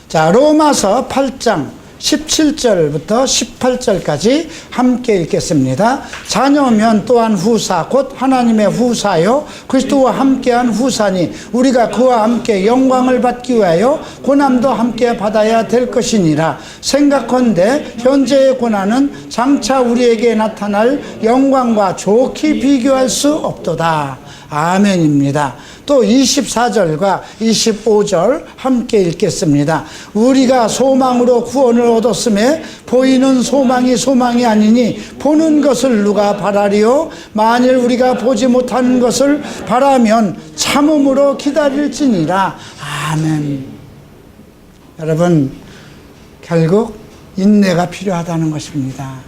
자, 로마서 8장 17절부터 18절까지 함께 읽겠습니다. 자녀면 또한 후사 곧 하나님의 후사요 그리스도와 함께한 후사니 우리가 그와 함께 영광을 받기 위하여 고난도 함께 받아야 될 것이니라. 생각컨대 현재의 고난은 장차 우리에게 나타날 영광과 좋게 비교할 수 없도다. 아멘입니다. 또 24절과 25절 함께 읽겠습니다. 우리가 소망으로 구원을 얻었음에 보이는 소망이 소망이 아니니 보는 것을 누가 바라리요? 만일 우리가 보지 못하는 것을 바라면 참음으로 기다릴지니라. 아멘. 여러분, 결국 인내가 필요하다는 것입니다.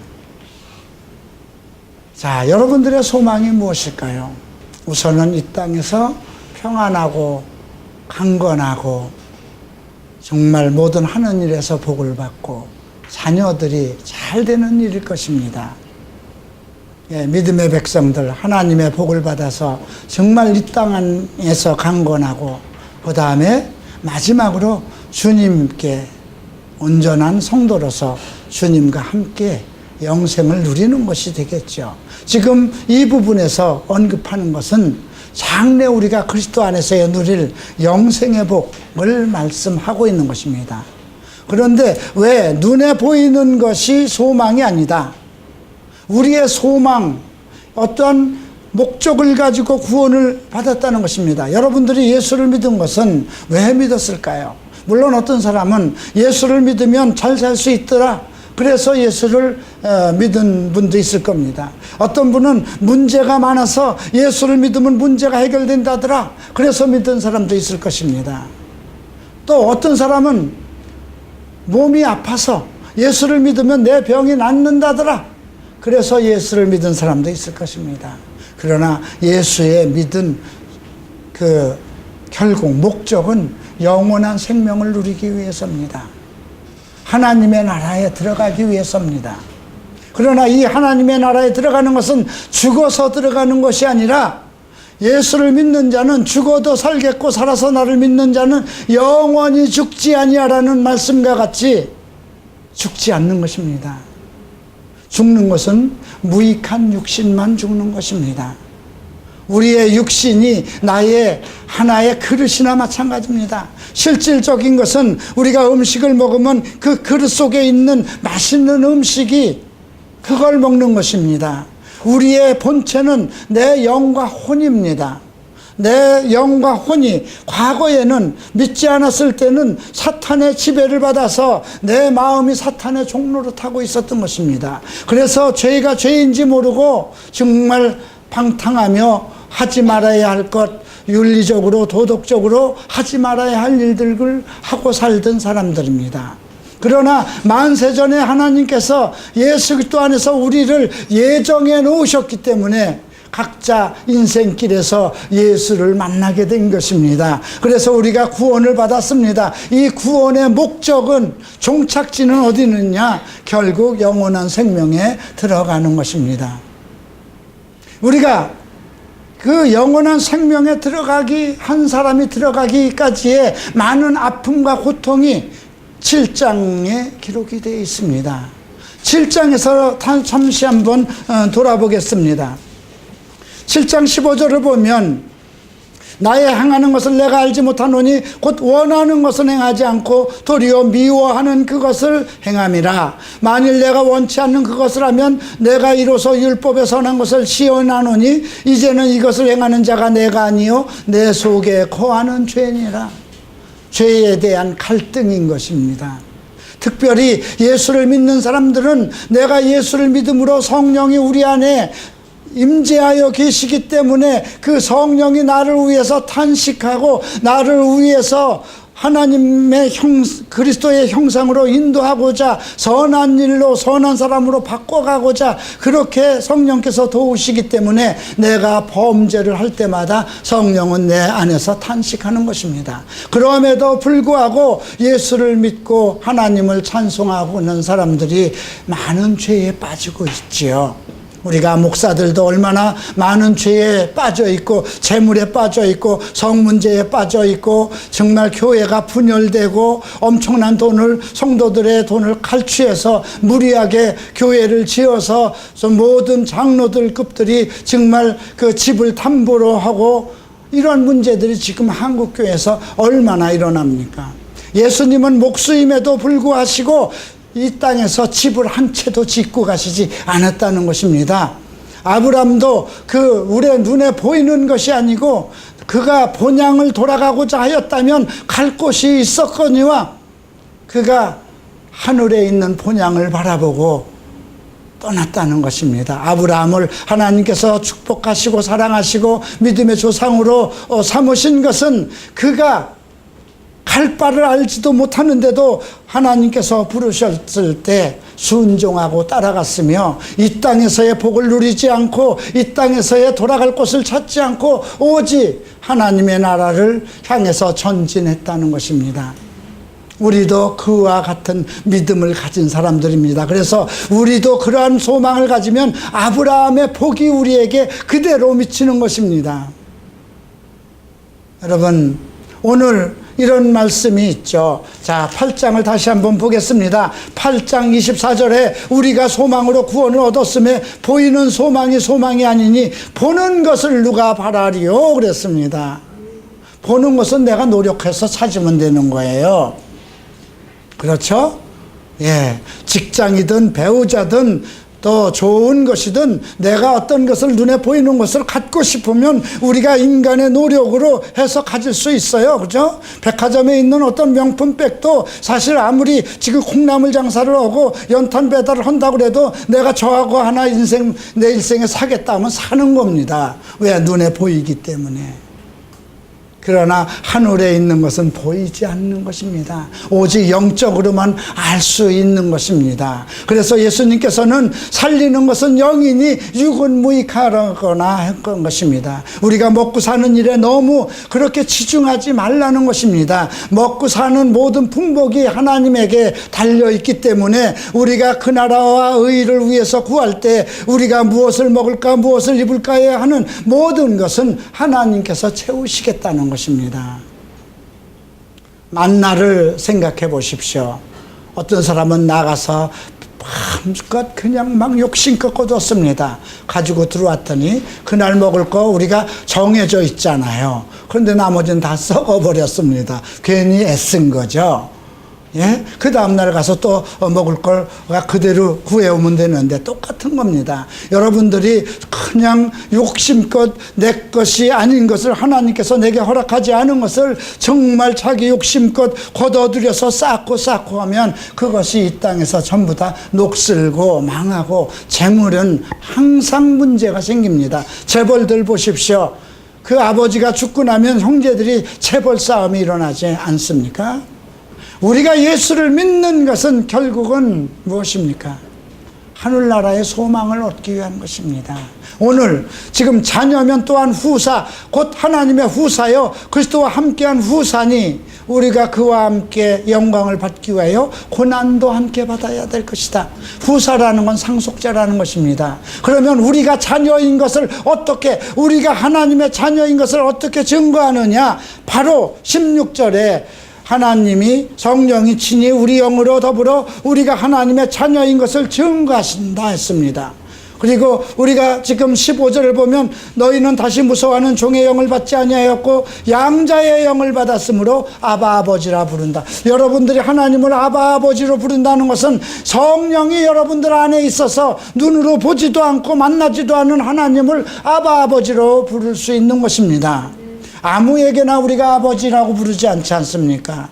자, 여러분들의 소망이 무엇일까요? 우선은 이 땅에서 평안하고 강건하고 정말 모든 하는 일에서 복을 받고 자녀들이 잘 되는 일일 것입니다. 예, 믿음의 백성들 하나님의 복을 받아서 정말 이 땅에서 강건하고 그 다음에 마지막으로 주님께 온전한 성도로서 주님과 함께 영생을 누리는 것이 되겠죠. 지금 이 부분에서 언급하는 것은 장래 우리가 그리스도 안에서의 누릴 영생의 복을 말씀하고 있는 것입니다. 그런데 왜 눈에 보이는 것이 소망이 아니다. 우리의 소망, 어떠한 목적을 가지고 구원을 받았다는 것입니다. 여러분들이 예수를 믿은 것은 왜 믿었을까요? 물론 어떤 사람은 예수를 믿으면 잘 살 수 있더라. 그래서 예수를 믿은 분도 있을 겁니다. 어떤 분은 문제가 많아서 예수를 믿으면 문제가 해결된다더라. 그래서 믿은 사람도 있을 것입니다. 또 어떤 사람은 몸이 아파서 예수를 믿으면 내 병이 낫는다더라. 그래서 예수를 믿은 사람도 있을 것입니다. 그러나 예수의 믿은 그 결국 목적은 영원한 생명을 누리기 위해서입니다. 하나님의 나라에 들어가기 위해서입니다. 그러나 이 하나님의 나라에 들어가는 것은 죽어서 들어가는 것이 아니라 예수를 믿는 자는 죽어도 살겠고 살아서 나를 믿는 자는 영원히 죽지 아니하라는 말씀과 같이 죽지 않는 것입니다. 죽는 것은 무익한 육신만 죽는 것입니다. 우리의 육신이 나의 하나의 그릇이나 마찬가지입니다. 실질적인 것은 우리가 음식을 먹으면 그 그릇 속에 있는 맛있는 음식이 그걸 먹는 것입니다. 우리의 본체는 내 영과 혼입니다. 내 영과 혼이 과거에는 믿지 않았을 때는 사탄의 지배를 받아서 내 마음이 사탄의 종로로 타고 있었던 것입니다. 그래서 죄가 죄인지 모르고 정말 방탕하며 하지 말아야 할 것, 윤리적으로 도덕적으로 하지 말아야 할 일들을 하고 살던 사람들입니다. 그러나 만세전에 하나님께서 예수 그리스도 안에서 우리를 예정해 놓으셨기 때문에 각자 인생길에서 예수를 만나게 된 것입니다. 그래서 우리가 구원을 받았습니다. 이 구원의 목적은, 종착지는 어디 있느냐? 결국 영원한 생명에 들어가는 것입니다. 우리가 그 영원한 생명에 한 사람이 들어가기까지의 많은 아픔과 고통이 7장에 기록이 되어 있습니다. 7장에서 잠시 한번 돌아보겠습니다. 7장 15절을 보면 나의 행하는 것을 내가 알지 못하노니 곧 원하는 것은 행하지 않고 도리어 미워하는 그것을 행함이라. 만일 내가 원치 않는 그것을 하면 내가 이로써 율법에 선한 것을 시원하노니 이제는 이것을 행하는 자가 내가 아니요 내 속에 거하는 죄니라. 죄에 대한 갈등인 것입니다. 특별히 예수를 믿는 사람들은 내가 예수를 믿음으로 성령이 우리 안에 임재하여 계시기 때문에 그 성령이 나를 위해서 탄식하고 나를 위해서 하나님의 그리스도의 형상으로 인도하고자 선한 일로 선한 사람으로 바꿔가고자 그렇게 성령께서 도우시기 때문에 내가 범죄를 할 때마다 성령은 내 안에서 탄식하는 것입니다. 그럼에도 불구하고 예수를 믿고 하나님을 찬송하고 있는 사람들이 많은 죄에 빠지고 있지요. 우리가 목사들도 얼마나 많은 죄에 빠져 있고 재물에 빠져 있고 성문제에 빠져 있고 정말 교회가 분열되고 엄청난 돈을 성도들의 돈을 칼취해서 무리하게 교회를 지어서 모든 장로들급들이 정말 그 집을 담보로 하고 이런 문제들이 지금 한국 교회에서 얼마나 일어납니까? 예수님은 목수임에도 불구하시고 이 땅에서 집을 한 채도 짓고 가시지 않았다는 것입니다. 아브람도 그 우리의 눈에 보이는 것이 아니고 그가 본향을 돌아가고자 하였다면 갈 곳이 있었거니와 그가 하늘에 있는 본향을 바라보고 떠났다는 것입니다. 아브라함을 하나님께서 축복하시고 사랑하시고 믿음의 조상으로 삼으신 것은 그가 갈 바를 알지도 못하는데도 하나님께서 부르셨을 때 순종하고 따라갔으며 이 땅에서의 복을 누리지 않고 이 땅에서의 돌아갈 곳을 찾지 않고 오직 하나님의 나라를 향해서 전진했다는 것입니다. 우리도 그와 같은 믿음을 가진 사람들입니다. 그래서 우리도 그러한 소망을 가지면 아브라함의 복이 우리에게 그대로 미치는 것입니다. 여러분, 오늘 이런 말씀이 있죠. 자, 8장을 다시 한번 보겠습니다. 8장 24절에 우리가 소망으로 구원을 얻었음에 보이는 소망이 소망이 아니니 보는 것을 누가 바라리요? 그랬습니다. 보는 것은 내가 노력해서 찾으면 되는 거예요. 그렇죠? 예, 직장이든 배우자든 또 좋은 것이든 내가 어떤 것을 눈에 보이는 것을 갖고 싶으면 우리가 인간의 노력으로 해서 가질 수 있어요. 그죠? 백화점에 있는 어떤 명품백도 사실 아무리 지금 콩나물 장사를 하고 연탄 배달을 한다고 해도 내가 저하고 하나 내 일생에 사겠다 하면 사는 겁니다. 왜? 눈에 보이기 때문에. 그러나 하늘에 있는 것은 보이지 않는 것입니다. 오직 영적으로만 알 수 있는 것입니다. 그래서 예수님께서는 살리는 것은 영이니 육은 무익하거나 했던 것입니다. 우리가 먹고 사는 일에 너무 그렇게 치중하지 말라는 것입니다. 먹고 사는 모든 풍복이 하나님에게 달려있기 때문에 우리가 그 나라와 의를 위해서 구할 때 우리가 무엇을 먹을까 무엇을 입을까에 하는 모든 것은 하나님께서 채우시겠다는 것입니다. 만나를 생각해 보십시오. 어떤 사람은 나가서 마음껏 그냥 막 욕심껏 거뒀습니다. 가지고 들어왔더니 그날 먹을 거 우리가 정해져 있잖아요. 그런데 나머지는 다 썩어버렸습니다. 괜히 애쓴 거죠. 예? 그 다음날 가서 또 먹을 걸 그대로 구해오면 되는데 똑같은 겁니다. 여러분들이 그냥 욕심껏 내 것이 아닌 것을 하나님께서 내게 허락하지 않은 것을 정말 자기 욕심껏 걷어들여서 쌓고 하면 그것이 이 땅에서 전부 다 녹슬고 망하고 재물은 항상 문제가 생깁니다. 재벌들 보십시오. 그 아버지가 죽고 나면 형제들이 재벌 싸움이 일어나지 않습니까? 우리가 예수를 믿는 것은 결국은 무엇입니까? 하늘나라의 소망을 얻기 위한 것입니다. 오늘 지금 자녀면 또한 후사, 곧 하나님의 후사요 그리스도와 함께한 후사니 우리가 그와 함께 영광을 받기 위하여 고난도 함께 받아야 될 것이다. 후사라는 건 상속자라는 것입니다. 그러면 우리가 자녀인 것을 어떻게, 우리가 하나님의 자녀인 것을 어떻게 증거하느냐? 바로 16절에 하나님이 성령이 친히 우리 영으로 더불어 우리가 하나님의 자녀인 것을 증거하신다 했습니다. 그리고 우리가 지금 15절을 보면 너희는 다시 무서워하는 종의 영을 받지 아니하였고 양자의 영을 받았으므로 아바 아버지라 부른다. 여러분들이 하나님을 아바 아버지로 부른다는 것은 성령이 여러분들 안에 있어서 눈으로 보지도 않고 만나지도 않은 하나님을 아바 아버지로 부를 수 있는 것입니다. 아무에게나 우리가 아버지라고 부르지 않지 않습니까?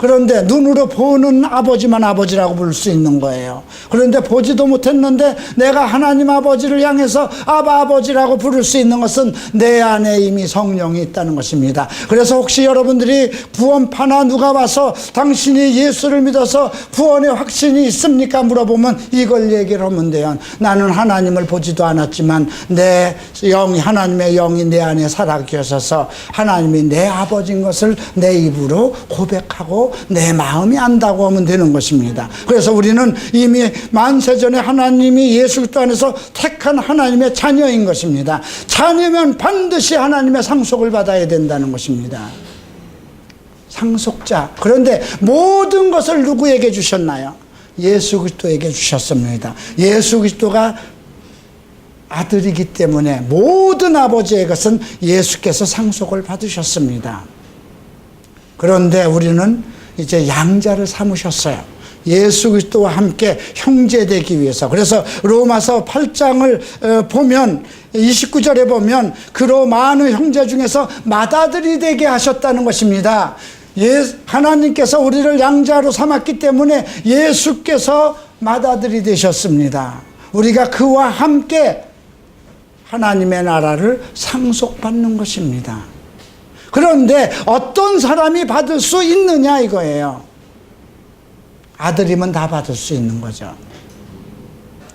그런데 눈으로 보는 아버지만 아버지라고 부를 수 있는 거예요. 그런데 보지도 못했는데 내가 하나님 아버지를 향해서 아바 아버지라고 부를 수 있는 것은 내 안에 이미 성령이 있다는 것입니다. 그래서 혹시 여러분들이 구원파나 누가 와서 당신이 예수를 믿어서 구원의 확신이 있습니까? 물어보면 이걸 얘기를 하면 돼요. 나는 하나님을 보지도 않았지만 내 영이, 하나님의 영이 내 안에 살아 계셔서 하나님이 내 아버지인 것을 내 입으로 고백하고 알고 내 마음이 안다고 하면 되는 것입니다. 그래서 우리는 이미 만세전에 하나님이 예수 그리스도 안에서 택한 하나님의 자녀인 것입니다. 자녀면 반드시 하나님의 상속을 받아야 된다는 것입니다. 상속자. 그런데 모든 것을 누구에게 주셨나요? 예수 그리스도에게 주셨습니다. 예수 그리스도가 아들이기 때문에 모든 아버지의 것은 예수께서 상속을 받으셨습니다. 그런데 우리는 이제 양자를 삼으셨어요. 예수 그리스도와 함께 형제되기 위해서. 그래서 로마서 8장을 보면 29절에 보면 그로 많은 형제 중에서 맏아들이 되게 하셨다는 것입니다. 하나님께서 우리를 양자로 삼았기 때문에 예수께서 맏아들이 되셨습니다. 우리가 그와 함께 하나님의 나라를 상속받는 것입니다. 그런데 어떤 사람이 받을 수 있느냐 이거예요. 아들이면 다 받을 수 있는 거죠.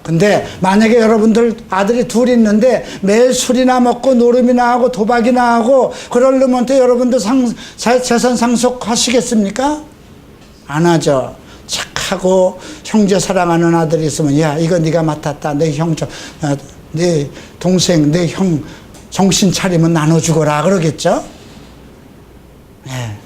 근데 만약에 여러분들 아들이 둘 있는데 매일 술이나 먹고 노름이나 하고 도박이나 하고 그러려면 여러분들 재산 상속하시겠습니까? 안 하죠. 착하고 형제 사랑하는 아들이 있으면 야 이거 네가 맡았다. 네 동생 내 형 정신 차리면 나눠주거라 그러겠죠. 네.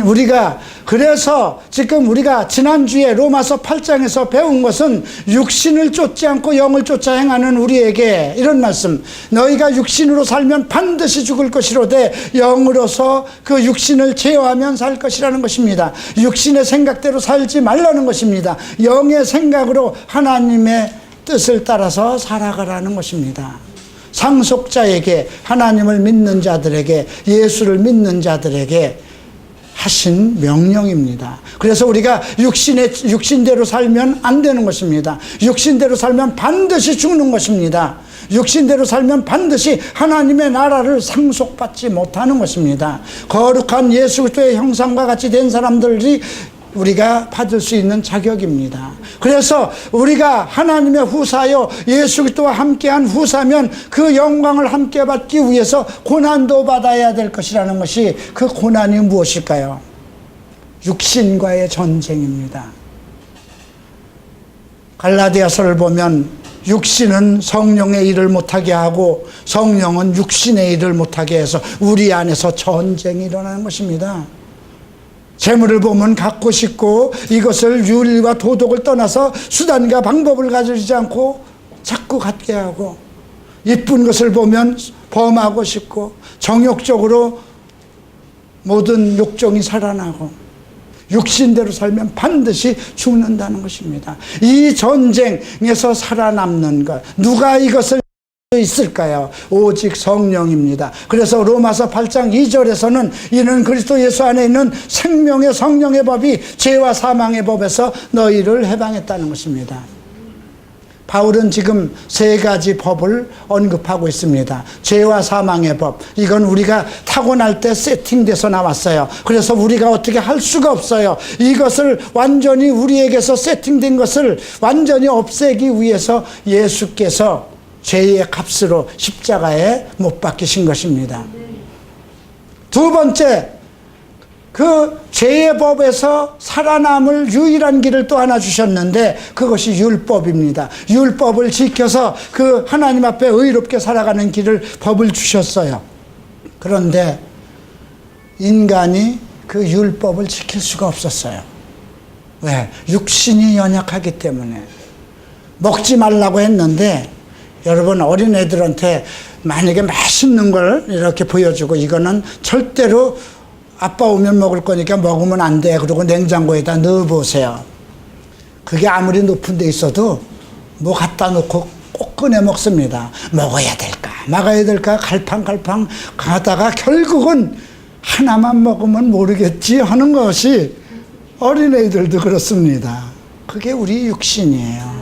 우리가 그래서 지금 우리가 지난주에 로마서 8장에서 배운 것은 육신을 쫓지 않고 영을 쫓아 행하는 우리에게 이런 말씀, 너희가 육신으로 살면 반드시 죽을 것이로되 영으로서 그 육신을 제어하면 살 것이라는 것입니다. 육신의 생각대로 살지 말라는 것입니다. 영의 생각으로 하나님의 뜻을 따라서 살아가라는 것입니다. 상속자에게, 하나님을 믿는 자들에게, 예수를 믿는 자들에게 하신 명령입니다. 그래서 우리가 육신대로 살면 안 되는 것입니다. 육신대로 살면 반드시 죽는 것입니다. 육신대로 살면 반드시 하나님의 나라를 상속받지 못하는 것입니다. 거룩한 예수 그리스도의 형상과 같이 된 사람들이 우리가 받을 수 있는 자격입니다. 그래서 우리가 하나님의 후사요 예수 그리스도와 함께한 후사면 그 영광을 함께 받기 위해서 고난도 받아야 될 것이라는 것이, 그 고난이 무엇일까요? 육신과의 전쟁입니다. 갈라디아서를 보면 육신은 성령의 일을 못하게 하고 성령은 육신의 일을 못하게 해서 우리 안에서 전쟁이 일어나는 것입니다. 재물을 보면 갖고 싶고 이것을 윤리와 도덕을 떠나서 수단과 방법을 가지지 않고 자꾸 갖게 하고, 이쁜 것을 보면 범하고 싶고 정욕적으로 모든 욕정이 살아나고, 육신대로 살면 반드시 죽는다는 것입니다. 이 전쟁에서 살아남는 것, 누가 이것을 있을까요? 오직 성령입니다. 그래서 로마서 8장 2절에서는 이는 그리스도 예수 안에 있는 생명의 성령의 법이 죄와 사망의 법에서 너희를 해방했다는 것입니다. 바울은 지금 세 가지 법을 언급하고 있습니다. 죄와 사망의 법, 이건 우리가 타고날 때 세팅돼서 나왔어요. 그래서 우리가 어떻게 할 수가 없어요. 이것을 완전히 우리에게서 세팅된 것을 완전히 없애기 위해서 예수께서 죄의 값으로 십자가에 못 박히신 것입니다. 두 번째, 그 죄의 법에서 살아남을 유일한 길을 또 하나 주셨는데 그것이 율법입니다. 율법을 지켜서 그 하나님 앞에 의롭게 살아가는 길을, 법을 주셨어요. 그런데 인간이 그 율법을 지킬 수가 없었어요. 왜? 육신이 연약하기 때문에. 먹지 말라고 했는데 여러분, 어린애들한테 만약에 맛있는 걸 이렇게 보여주고 이거는 절대로 아빠 오면 먹을 거니까 먹으면 안 돼, 그리고 냉장고에다 넣어보세요. 그게 아무리 높은 데 있어도 뭐 갖다 놓고 꼭 꺼내 먹습니다. 먹어야 될까 막아야 될까 갈팡갈팡 가다가 결국은 하나만 먹으면 모르겠지 하는 것이 어린애들도 그렇습니다. 그게 우리 육신이에요.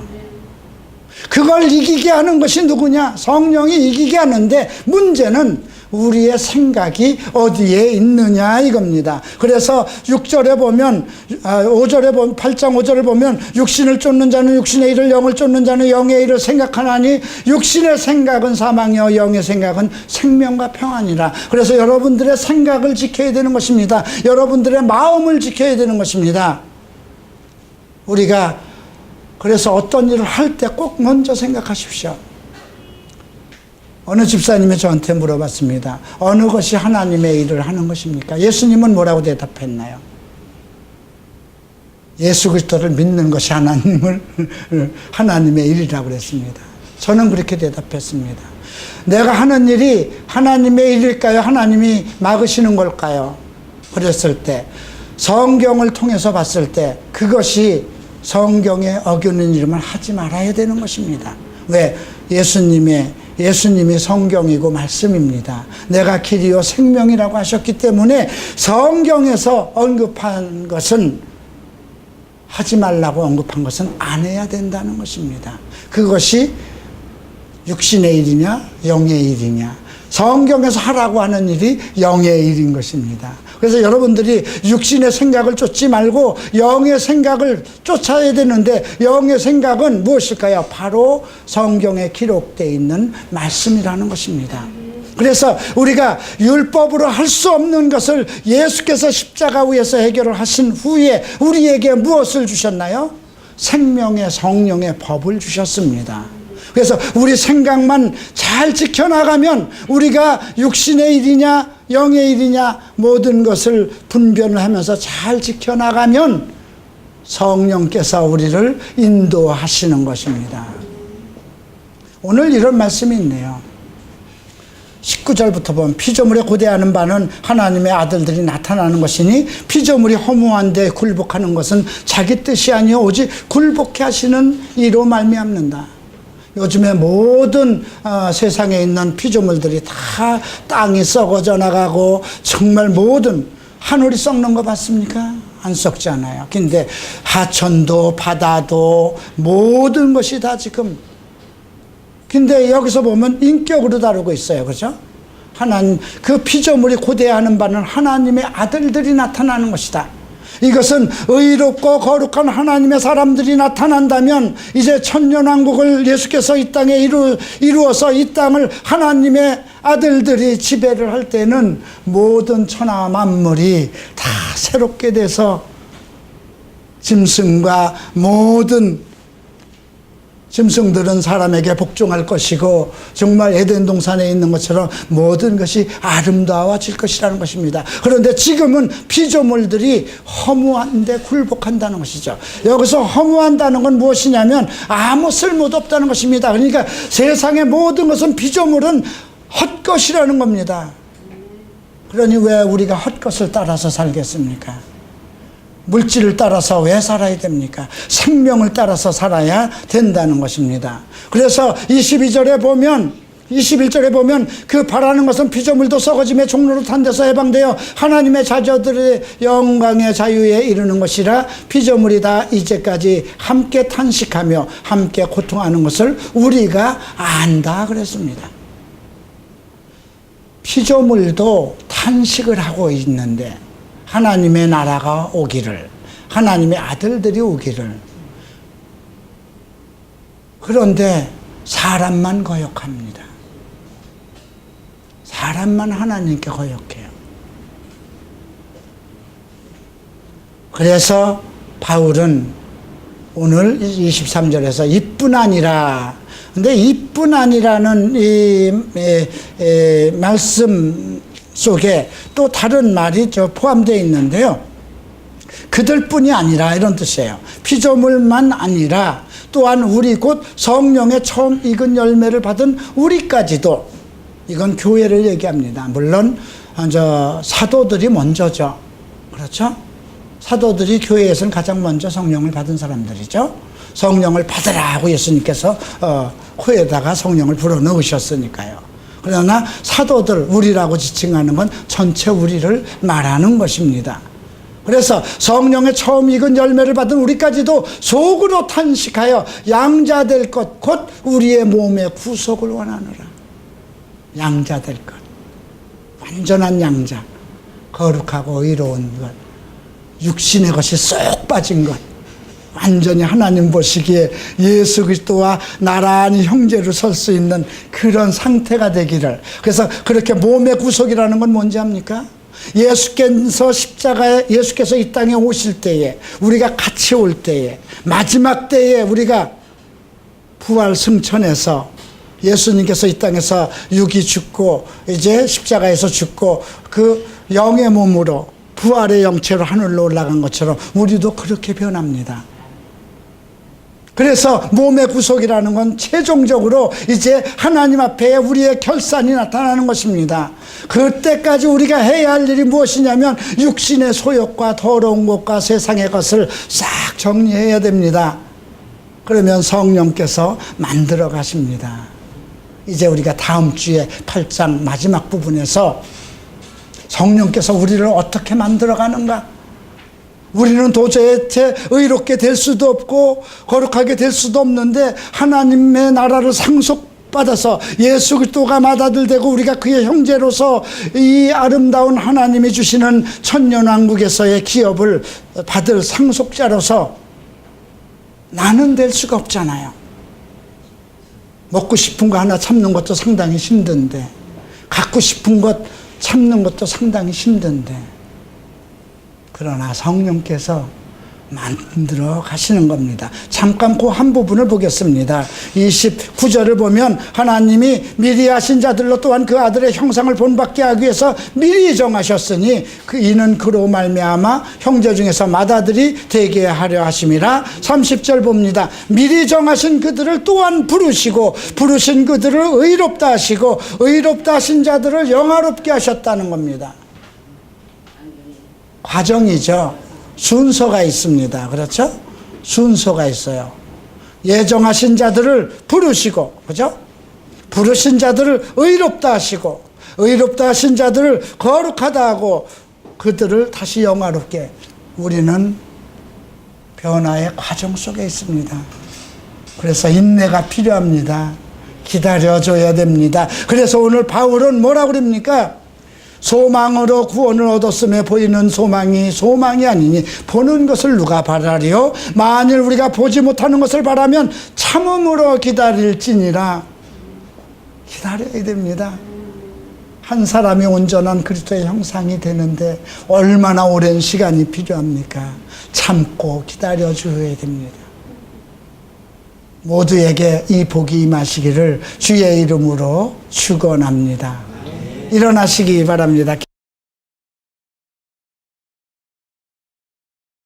그걸 이기게 하는 것이 누구냐? 성령이 이기게 하는데, 문제는 우리의 생각이 어디에 있느냐 이겁니다. 그래서 6절에 보면 5절에 보면 8장 5절을 보면 육신을 쫓는 자는 육신의 일을, 영을 쫓는 자는 영의 일을 생각하나니 육신의 생각은 사망이요 영의 생각은 생명과 평안이라. 그래서 여러분들의 생각을 지켜야 되는 것입니다. 여러분들의 마음을 지켜야 되는 것입니다. 우리가 그래서 어떤 일을 할 때 꼭 먼저 생각하십시오. 어느 집사님이 저한테 물어봤습니다. 어느 것이 하나님의 일을 하는 것입니까? 예수님은 뭐라고 대답했나요? 예수 그리스도를 믿는 것이 하나님의 일이라고 그랬습니다. 저는 그렇게 대답했습니다. 내가 하는 일이 하나님의 일일까요? 하나님이 막으시는 걸까요? 그랬을 때 성경을 통해서 봤을 때 그것이 성경에 어기는 일을 하지 말아야 되는 것입니다. 왜? 예수님이 성경이고 말씀입니다. 내가 길이요 생명이라고 하셨기 때문에 성경에서 언급한 것은 하지 말라고 언급한 것은 안 해야 된다는 것입니다. 그것이 육신의 일이냐 영의 일이냐. 성경에서 하라고 하는 일이 영의 일인 것입니다. 그래서 여러분들이 육신의 생각을 쫓지 말고 영의 생각을 쫓아야 되는데, 영의 생각은 무엇일까요? 바로 성경에 기록되어 있는 말씀이라는 것입니다. 그래서 우리가 율법으로 할 수 없는 것을 예수께서 십자가 위에서 해결을 하신 후에 우리에게 무엇을 주셨나요? 생명의 성령의 법을 주셨습니다. 그래서 우리 생각만 잘 지켜나가면 우리가 육신의 일이냐 영의 일이냐 모든 것을 분별을 하면서 잘 지켜나가면 성령께서 우리를 인도하시는 것입니다. 오늘 이런 말씀이 있네요. 19절부터 보면 피조물에 고대하는 바는 하나님의 아들들이 나타나는 것이니 피조물이 허무한데 굴복하는 것은 자기 뜻이 아니요 오직 굴복해 하시는 이로 말미암는다. 요즘에 모든 세상에 있는 피조물들이 다 땅이 썩어져 나가고 정말 모든 하늘이 썩는 거 봤습니까? 안 썩지 않아요. 근데 하천도 바다도 모든 것이 다 지금, 근데 여기서 보면 인격으로 다루고 있어요. 그죠? 하나님, 그 피조물이 고대하는 바는 하나님의 아들들이 나타나는 것이다. 이것은 의롭고 거룩한 하나님의 사람들이 나타난다면 이제 천년왕국을 예수께서 이 땅에 이루어서 이 땅을 하나님의 아들들이 지배를 할 때는 모든 천하 만물이 다 새롭게 돼서 짐승과 모든 짐승들은 사람에게 복종할 것이고 정말 에덴 동산에 있는 것처럼 모든 것이 아름다워질 것이라는 것입니다. 그런데 지금은 피조물들이 허무한데 굴복한다는 것이죠. 여기서 허무한다는 건 무엇이냐면 아무 쓸모도 없다는 것입니다. 그러니까 세상의 모든 것은 피조물은 헛것이라는 겁니다. 그러니 왜 우리가 헛것을 따라서 살겠습니까? 물질을 따라서 왜 살아야 됩니까? 생명을 따라서 살아야 된다는 것입니다. 그래서 21절에 보면 그 바라는 것은 피조물도 썩어짐의 종로로 탄 데서 해방되어 하나님의 자녀들의 영광의 자유에 이르는 것이라. 피조물이 다 이제까지 함께 탄식하며 함께 고통하는 것을 우리가 안다 그랬습니다. 피조물도 탄식을 하고 있는데 하나님의 나라가 오기를, 하나님의 아들들이 오기를. 그런데 사람만 거역합니다. 사람만 하나님께 거역해요. 그래서 바울은 오늘 23절에서 이뿐 아니라, 근데 이뿐 아니라는 이 말씀 속에 또 다른 말이 포함되어 있는데요. 그들뿐이 아니라 이런 뜻이에요. 피조물만 아니라 또한 우리 곧 성령의 처음 익은 열매를 받은 우리까지도, 이건 교회를 얘기합니다. 물론 사도들이 먼저죠. 그렇죠? 사도들이 교회에서는 가장 먼저 성령을 받은 사람들이죠. 성령을 받으라고 예수님께서 코에다가 성령을 불어넣으셨으니까요. 그러나 사도들, 우리라고 지칭하는 건 전체 우리를 말하는 것입니다. 그래서 성령의 처음 익은 열매를 받은 우리까지도 속으로 탄식하여 양자될 것 곧 우리의 몸의 구속을 원하노라. 양자될 것. 완전한 양자, 거룩하고 의로운 것, 육신의 것이 쏙 빠진 것, 완전히 하나님 보시기에 예수 그리스도와 나란히 형제로 설 수 있는 그런 상태가 되기를. 그래서 그렇게 몸의 구속이라는 건 뭔지 압니까? 예수께서 십자가에, 예수께서 이 땅에 오실 때에, 우리가 같이 올 때에, 마지막 때에 우리가 부활 승천해서 예수님께서 이 땅에서 육이 죽고 이제 십자가에서 죽고 그 영의 몸으로 부활의 영체로 하늘로 올라간 것처럼 우리도 그렇게 변합니다. 그래서 몸의 구속이라는 건 최종적으로 이제 하나님 앞에 우리의 결산이 나타나는 것입니다. 그때까지 우리가 해야 할 일이 무엇이냐면 육신의 소욕과 더러운 것과 세상의 것을 싹 정리해야 됩니다. 그러면 성령께서 만들어 가십니다. 이제 우리가 다음 주에 8장 마지막 부분에서 성령께서 우리를 어떻게 만들어 가는가? 우리는 도저히 의롭게 될 수도 없고 거룩하게 될 수도 없는데 하나님의 나라를 상속받아서 예수 그리스도가 맏아들되고 우리가 그의 형제로서 이 아름다운 하나님이 주시는 천년왕국에서의 기업을 받을 상속자로서 나는 될 수가 없잖아요. 먹고 싶은 거 하나 참는 것도 상당히 힘든데, 갖고 싶은 것 참는 것도 상당히 힘든데, 그러나 성령께서 만들어 가시는 겁니다. 잠깐 그 한 부분을 보겠습니다. 29절을 보면 하나님이 미리 하신 자들로 또한 그 아들의 형상을 본받게 하기 위해서 미리 정하셨으니 이는 그로 말미암아 형제 중에서 맏아들이 되게 하려 하심이라. 30절 봅니다. 미리 정하신 그들을 또한 부르시고 부르신 그들을 의롭다 하시고 의롭다 하신 자들을 영화롭게 하셨다는 겁니다. 과정이죠. 순서가 있습니다. 그렇죠? 순서가 있어요. 예정하신 자들을 부르시고, 그죠? 부르신 자들을 의롭다 하시고, 의롭다 하신 자들을 거룩하다 하고, 그들을 다시 영화롭게. 우리는 변화의 과정 속에 있습니다. 그래서 인내가 필요합니다. 기다려줘야 됩니다. 그래서 오늘 바울은 뭐라고 그럽니까? 소망으로 구원을 얻었음에 보이는 소망이 아니니 보는 것을 누가 바라리요? 만일 우리가 보지 못하는 것을 바라면 참음으로 기다릴지니라. 기다려야 됩니다. 한 사람이 온전한 그리스도의 형상이 되는데 얼마나 오랜 시간이 필요합니까? 참고 기다려줘야 됩니다. 모두에게 이 복이 임하시기를 주의 이름으로 축원합니다. 일어나시기 바랍니다.